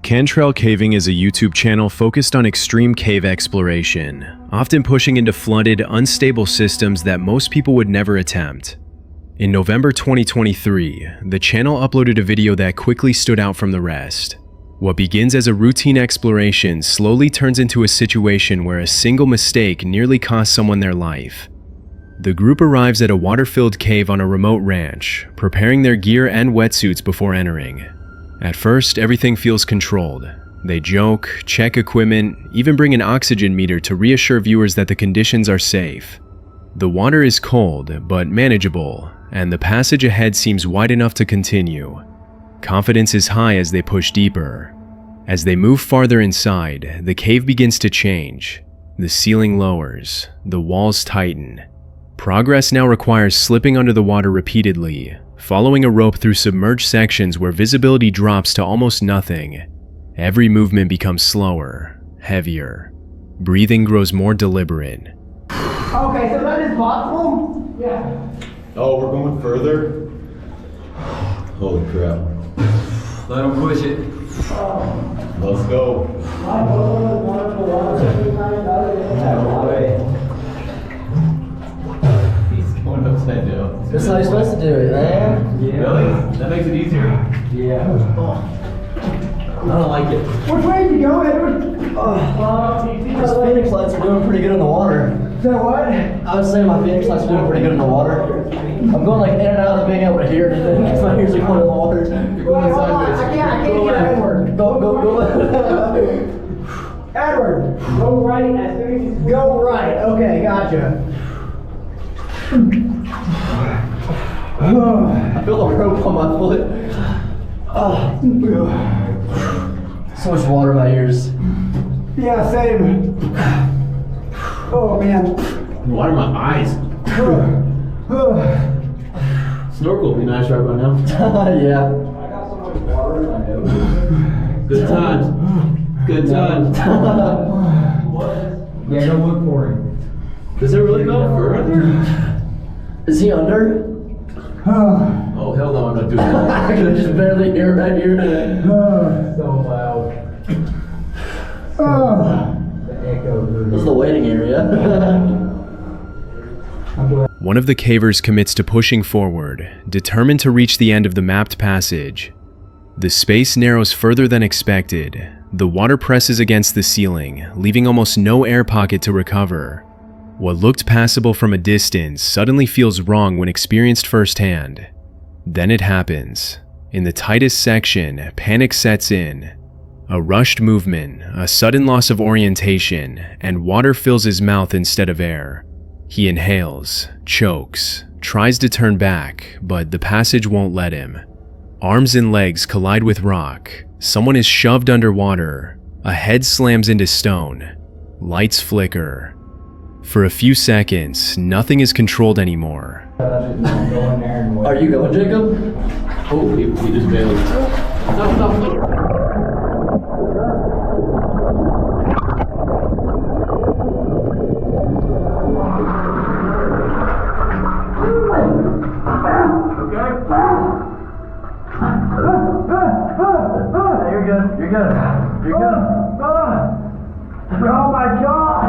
Cantrell Caving is a YouTube channel focused on extreme cave exploration, often pushing into flooded, unstable systems that most people would never attempt. In November 2023, the channel uploaded a video that quickly stood out from the rest. What begins as a routine exploration slowly turns into a situation where a single mistake nearly cost someone their life. The group arrives at a water-filled cave on a remote ranch, preparing their gear and wetsuits before entering. At first, everything feels controlled. They joke, check equipment, even bring an oxygen meter to reassure viewers that the conditions are safe. The water is cold, but manageable, and the passage ahead seems wide enough to continue. Confidence is high as they push deeper. As they move farther inside, the cave begins to change. The ceiling lowers, the walls tighten. Progress now requires slipping under the water repeatedly, following a rope through submerged sections where visibility drops to almost nothing. Every movement becomes slower, heavier. Breathing grows more deliberate. Okay, so that is possible? Yeah. Oh, we're going further? Holy crap. Let him push it. Let's go. No way. He's going upside down. That's how you're supposed to do it, man. Yeah. Really? That makes it easier. Yeah. I don't like it. Which way did you go, Edward? Those Phoenix lights are doing pretty good in the water. So what? I would say my Phoenix lights are doing pretty good in the water. I'm going like in and out of being able to hear anything because my ears are going in the water. You're going sideways. I can't hear Edward. Go. Edward. Go right as soon as you go right. Okay, gotcha. I feel the rope on my foot. So much water in my ears. Yeah, same. Oh man. Water in my eyes. Snorkel would be nice right about now. Yeah. I got so much water in my nose. Good times. Good times. Yeah, go look for him. Does it really go further? Is he under? Oh, hell no, I'm not doing that. I can just barely hear right here. So loud. The echo. This is the waiting area. One of the cavers commits to pushing forward, determined to reach the end of the mapped passage. The space narrows further than expected. The water presses against the ceiling, leaving almost no air pocket to recover. What looked passable from a distance suddenly feels wrong when experienced firsthand. Then it happens. In the tightest section, panic sets in. A rushed movement, a sudden loss of orientation, and water fills his mouth instead of air. He inhales, chokes, tries to turn back, but the passage won't let him. Arms and legs collide with rock. Someone is shoved underwater. A head slams into stone. Lights flicker. For a few seconds, nothing is controlled anymore. Are you going, Jacob? Oh, he just bailed. Stop. You're good. Oh my God!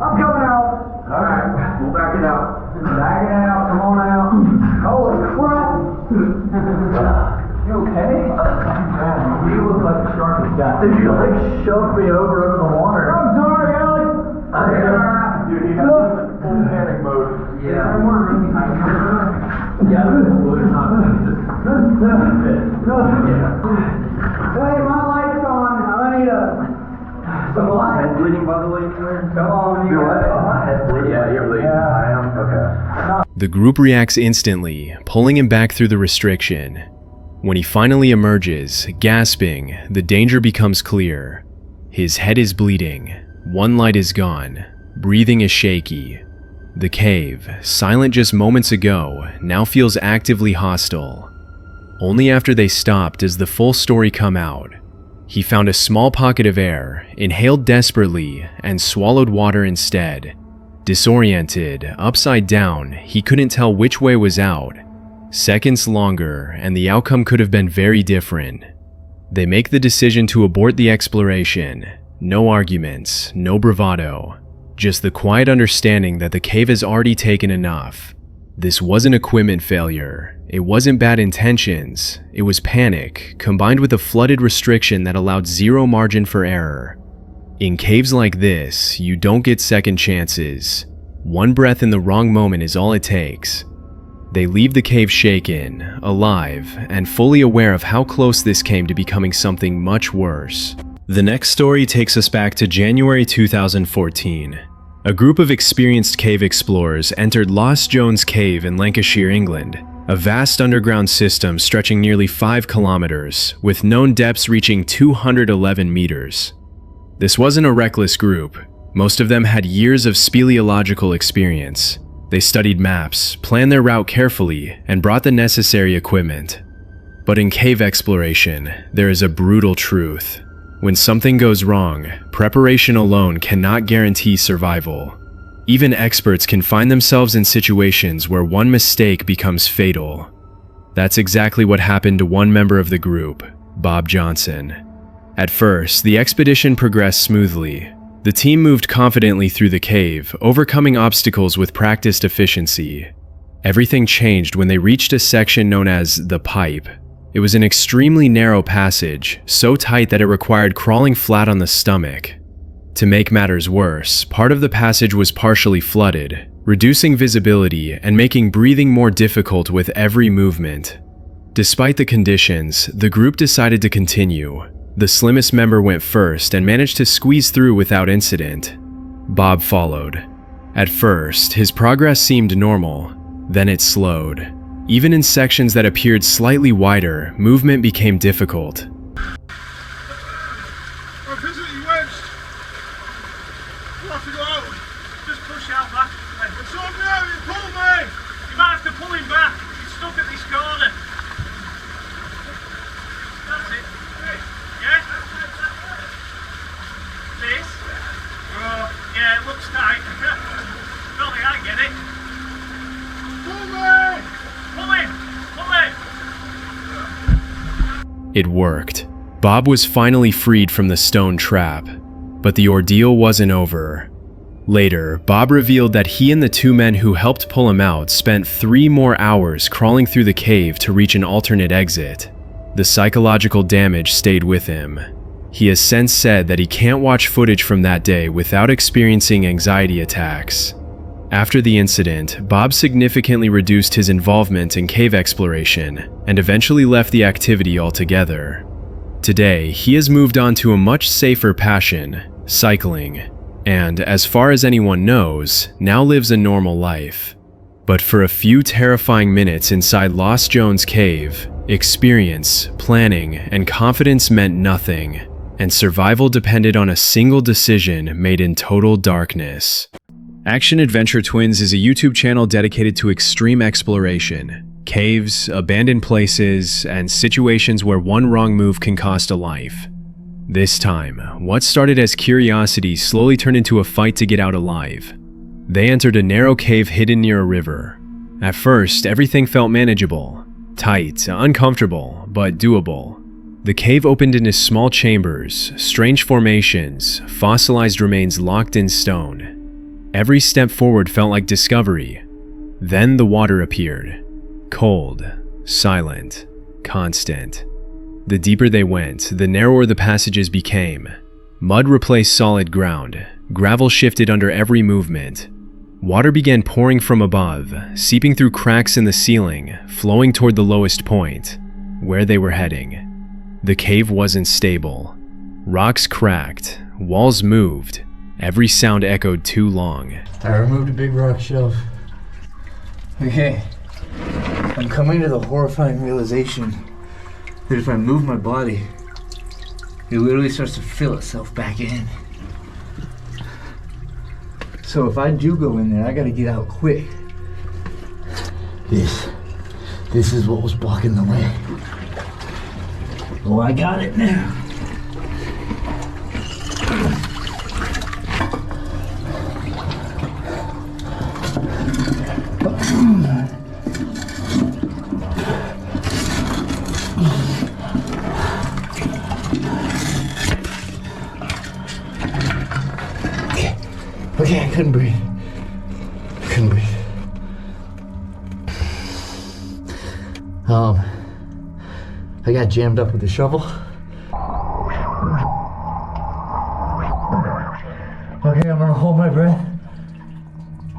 I'm coming out. Alright, we'll back it out. Back it out. Come on out. Holy crap! You okay? You look like the sharpest guy. You like shoved me over the water. I'm sorry, Alex. Dude, he's in full panic mode. Yeah. Hey, my light's on. I need some light. Head bleeding, by the way, anywhere? Come on, you My head's bleeding. Yeah, you're bleeding. Yeah. I am? Okay. The group reacts instantly, pulling him back through the restriction. When he finally emerges, gasping, the danger becomes clear. His head is bleeding, one light is gone, breathing is shaky. The cave, silent just moments ago, now feels actively hostile. Only after they stop does the full story come out. He found a small pocket of air, inhaled desperately, and swallowed water instead. Disoriented, upside down, he couldn't tell which way was out. Seconds longer, and the outcome could have been very different. They make the decision to abort the exploration. No arguments, no bravado, just the quiet understanding that the cave has already taken enough. This wasn't equipment failure, it wasn't bad intentions, it was panic, combined with a flooded restriction that allowed zero margin for error. In caves like this, you don't get second chances. One breath in the wrong moment is all it takes. They leave the cave shaken, alive, and fully aware of how close this came to becoming something much worse. The next story takes us back to January 2014. A group of experienced cave explorers entered Lost Jones Cave in Lancashire, England, a vast underground system stretching nearly 5 kilometers, with known depths reaching 211 meters. This wasn't a reckless group. Most of them had years of speleological experience. They studied maps, planned their route carefully, and brought the necessary equipment. But in cave exploration, there is a brutal truth. When something goes wrong, preparation alone cannot guarantee survival. Even experts can find themselves in situations where one mistake becomes fatal. That's exactly what happened to one member of the group, Bob Johnson. At first, the expedition progressed smoothly. The team moved confidently through the cave, overcoming obstacles with practiced efficiency. Everything changed when they reached a section known as the Pipe. It was an extremely narrow passage, so tight that it required crawling flat on the stomach. To make matters worse, part of the passage was partially flooded, reducing visibility and making breathing more difficult with every movement. Despite the conditions, the group decided to continue. The slimmest member went first and managed to squeeze through without incident. Bob followed. At first, his progress seemed normal, then it slowed. Even in sections that appeared slightly wider, movement became difficult. I'm physically wedged. We'll have to go out. Just push out back. It's on now, you pull me! You might have to pull him back. He's stuck at this corner. That's it. Yeah? This? Oh, yeah, it looks tight. Don't think I get it. Pull me! Pull him! Pull him! It worked. Bob was finally freed from the stone trap, but the ordeal wasn't over. Later, Bob revealed that he and the 2 men who helped pull him out spent 3 more hours crawling through the cave to reach an alternate exit. The psychological damage stayed with him. He has since said that he can't watch footage from that day without experiencing anxiety attacks. After the incident, Bob significantly reduced his involvement in cave exploration and eventually left the activity altogether. Today, he has moved on to a much safer passion, cycling, and, as far as anyone knows, now lives a normal life. But for a few terrifying minutes inside Lost Jones Cave, experience, planning, and confidence meant nothing, and survival depended on a single decision made in total darkness. Action Adventure Twins is a YouTube channel dedicated to extreme exploration, caves, abandoned places, and situations where one wrong move can cost a life. This time, what started as curiosity slowly turned into a fight to get out alive. They entered a narrow cave hidden near a river. At first, everything felt manageable. Tight, uncomfortable, but doable. The cave opened into small chambers, strange formations, fossilized remains locked in stone. Every step forward felt like discovery. Then the water appeared. Cold, silent, constant. The deeper they went, the narrower the passages became. Mud replaced solid ground. Gravel shifted under every movement. Water began pouring from above, seeping through cracks in the ceiling, flowing toward the lowest point, where they were heading. The cave wasn't stable. Rocks cracked, walls moved, every sound echoed too long. I removed a big rock shelf. Okay, I'm coming to the horrifying realization that if I move my body, it literally starts to fill itself back in. So if I do go in there, I gotta get out quick. This is what was blocking the way. Well, I got it now. Okay, I couldn't breathe. Couldn't breathe. I got jammed up with the shovel. Okay, I'm gonna hold my breath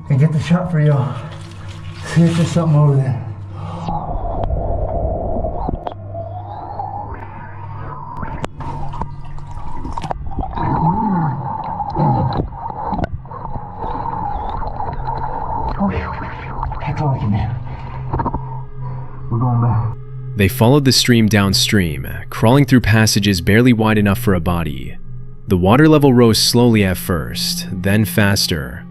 and get the shot for y'all. See if there's something over there. That's all I can do. We're going back. They followed the stream downstream, crawling through passages barely wide enough for a body. The water level rose slowly at first, then faster.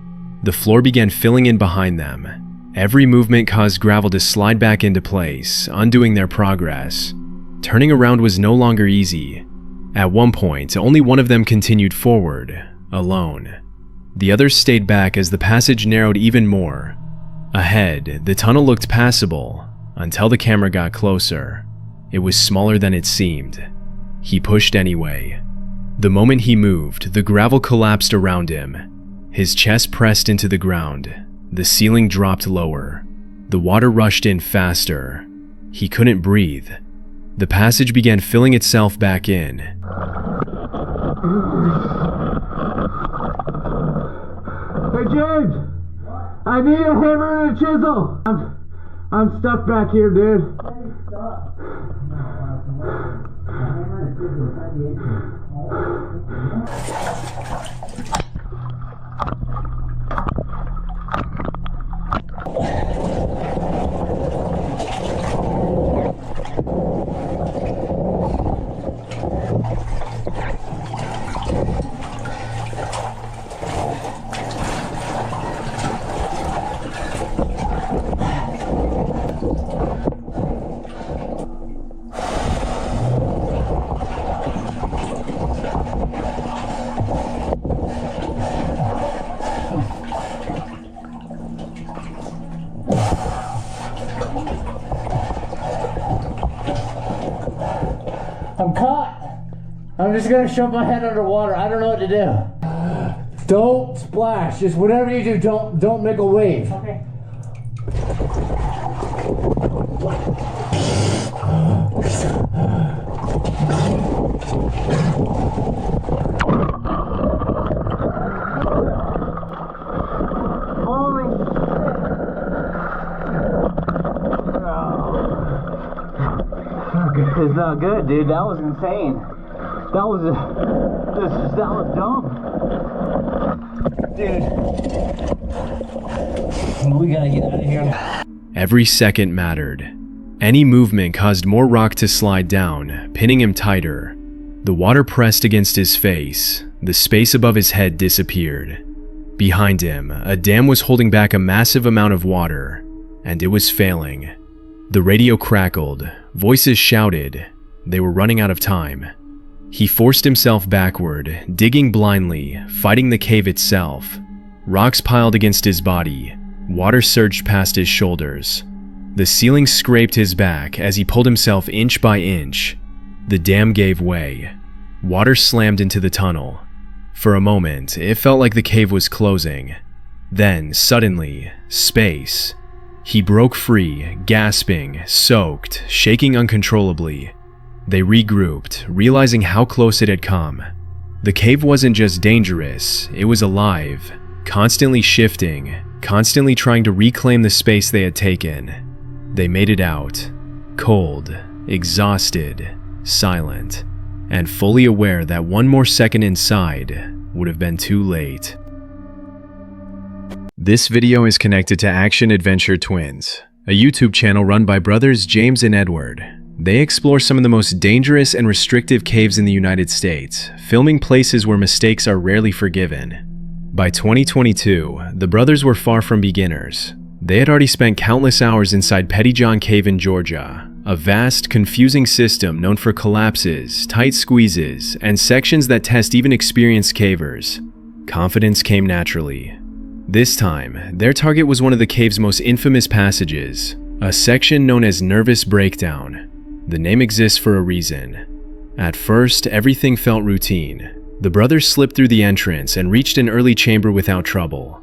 The floor began filling in behind them. Every movement caused gravel to slide back into place, undoing their progress. Turning around was no longer easy. At one point, only one of them continued forward, alone. The others stayed back as the passage narrowed even more. Ahead, the tunnel looked passable, until the camera got closer. It was smaller than it seemed. He pushed anyway. The moment he moved, the gravel collapsed around him. His chest pressed into the ground. The ceiling dropped lower. The water rushed in faster. He couldn't breathe. The passage began filling itself back in. Hey James! I need a hammer and a chisel! I'm stuck back here, dude. I'm caught. I'm just gonna shove my head underwater. I don't know what to do. Don't splash. Just whatever you do, don't make a wave. Okay. It's not good, dude. That was insane. That was dumb. Dude. We gotta get out of here. Every second mattered. Any movement caused more rock to slide down, pinning him tighter. The water pressed against his face. The space above his head disappeared. Behind him, a dam was holding back a massive amount of water, and it was failing. The radio crackled. Voices shouted. They were running out of time. He forced himself backward, digging blindly, fighting the cave itself. Rocks piled against his body. Water surged past his shoulders. The ceiling scraped his back as he pulled himself inch by inch. The dam gave way. Water slammed into the tunnel. For a moment, it felt like the cave was closing. Then, suddenly, space. He broke free, gasping, soaked, shaking uncontrollably. They regrouped, realizing how close it had come. The cave wasn't just dangerous, it was alive, constantly shifting, constantly trying to reclaim the space they had taken. They made it out, cold, exhausted, silent, and fully aware that one more second inside would have been too late. This video is connected to Action Adventure Twins, a YouTube channel run by brothers James and Edward. They explore some of the most dangerous and restrictive caves in the United States, filming places where mistakes are rarely forgiven. By 2022, the brothers were far from beginners. They had already spent countless hours inside Pettyjohn Cave in Georgia, a vast, confusing system known for collapses, tight squeezes, and sections that test even experienced cavers. Confidence came naturally. This time, their target was one of the cave's most infamous passages, a section known as Nervous Breakdown. The name exists for a reason. At first, everything felt routine. The brothers slipped through the entrance and reached an early chamber without trouble.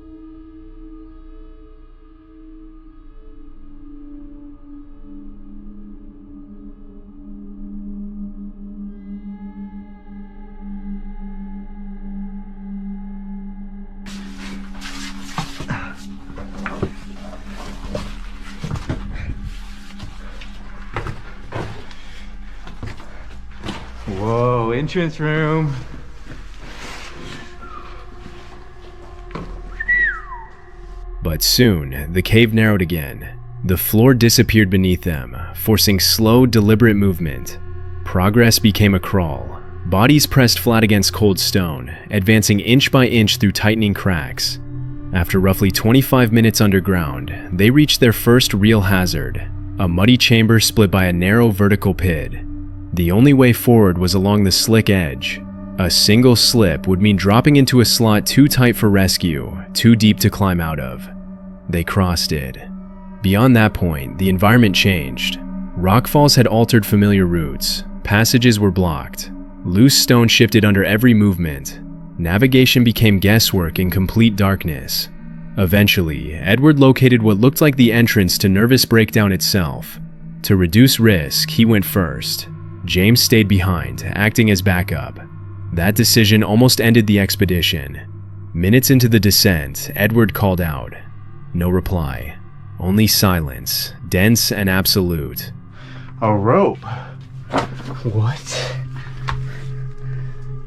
Whoa, entrance room. But soon, the cave narrowed again. The floor disappeared beneath them, forcing slow, deliberate movement. Progress became a crawl. Bodies pressed flat against cold stone, advancing inch by inch through tightening cracks. After roughly 25 minutes underground, they reached their first real hazard, a muddy chamber split by a narrow vertical pit. The only way forward was along the slick edge. A single slip would mean dropping into a slot too tight for rescue, too deep to climb out of. They crossed it. Beyond that point, the environment changed. Rockfalls had altered familiar routes. Passages were blocked. Loose stone shifted under every movement. Navigation became guesswork in complete darkness. Eventually, Edward located what looked like the entrance to Nervous Breakdown itself. To reduce risk, he went first. James stayed behind, acting as backup. That decision almost ended the expedition. Minutes into the descent, Edward called out. No reply. Only silence, dense and absolute. A rope? What?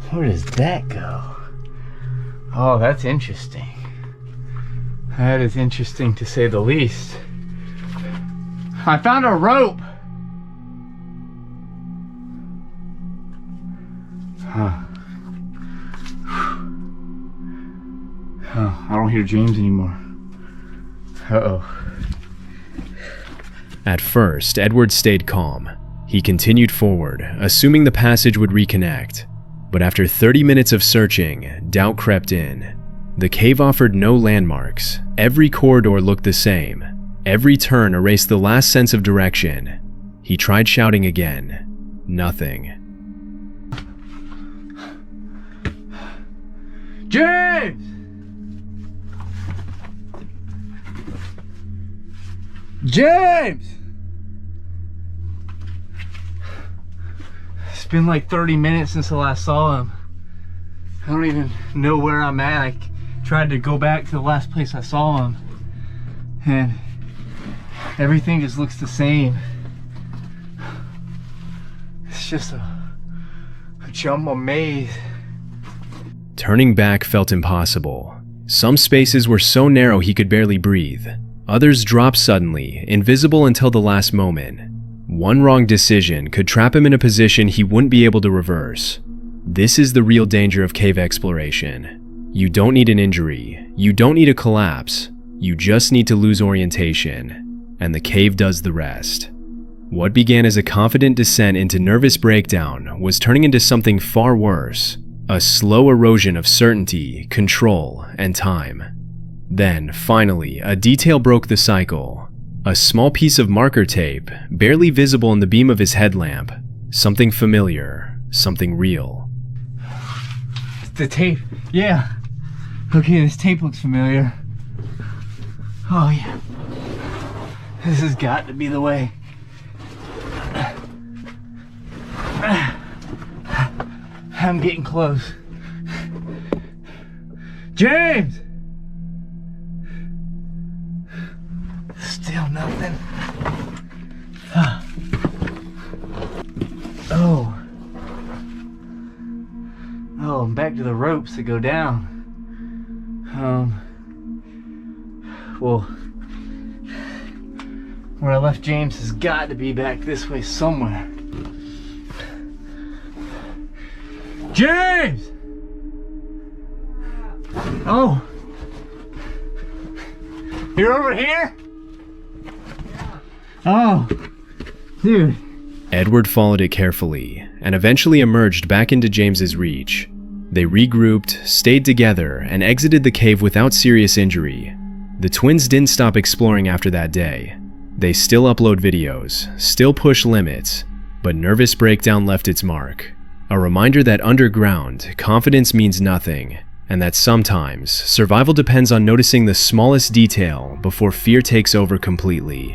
Where does that go? Oh, that's interesting. That is interesting to say the least. I found a rope! Huh. Oh, I don't hear James anymore. Uh-oh. At first, Edward stayed calm. He continued forward, assuming the passage would reconnect. But after 30 minutes of searching, doubt crept in. The cave offered no landmarks. Every corridor looked the same. Every turn erased the last sense of direction. He tried shouting again. Nothing. James! James! It's been like 30 minutes since I last saw him. I don't even know where I'm at. I tried to go back to the last place I saw him, and everything just looks the same. It's just a jumble maze. Turning back felt impossible. Some spaces were so narrow he could barely breathe. Others dropped suddenly, invisible until the last moment. One wrong decision could trap him in a position he wouldn't be able to reverse. This is the real danger of cave exploration. You don't need an injury. You don't need a collapse. You just need to lose orientation. And the cave does the rest. What began as a confident descent into nervous breakdown was turning into something far worse. A slow erosion of certainty, control, and time. Then, finally, a detail broke the cycle. A small piece of marker tape, barely visible in the beam of his headlamp. Something familiar, something real. The tape, yeah. Okay, this tape looks familiar. Oh yeah. This has got to be the way. I'm getting close. James! Still nothing. Oh. Oh, I'm back to the ropes that go down. Well, where I left James has got to be back this way somewhere. James! Oh! You're over here? Oh, dude. Edward followed it carefully, and eventually emerged back into James's reach. They regrouped, stayed together, and exited the cave without serious injury. The twins didn't stop exploring after that day. They still upload videos, still push limits, but nervous breakdown left its mark. A reminder that underground, confidence means nothing, and that sometimes survival depends on noticing the smallest detail before fear takes over completely.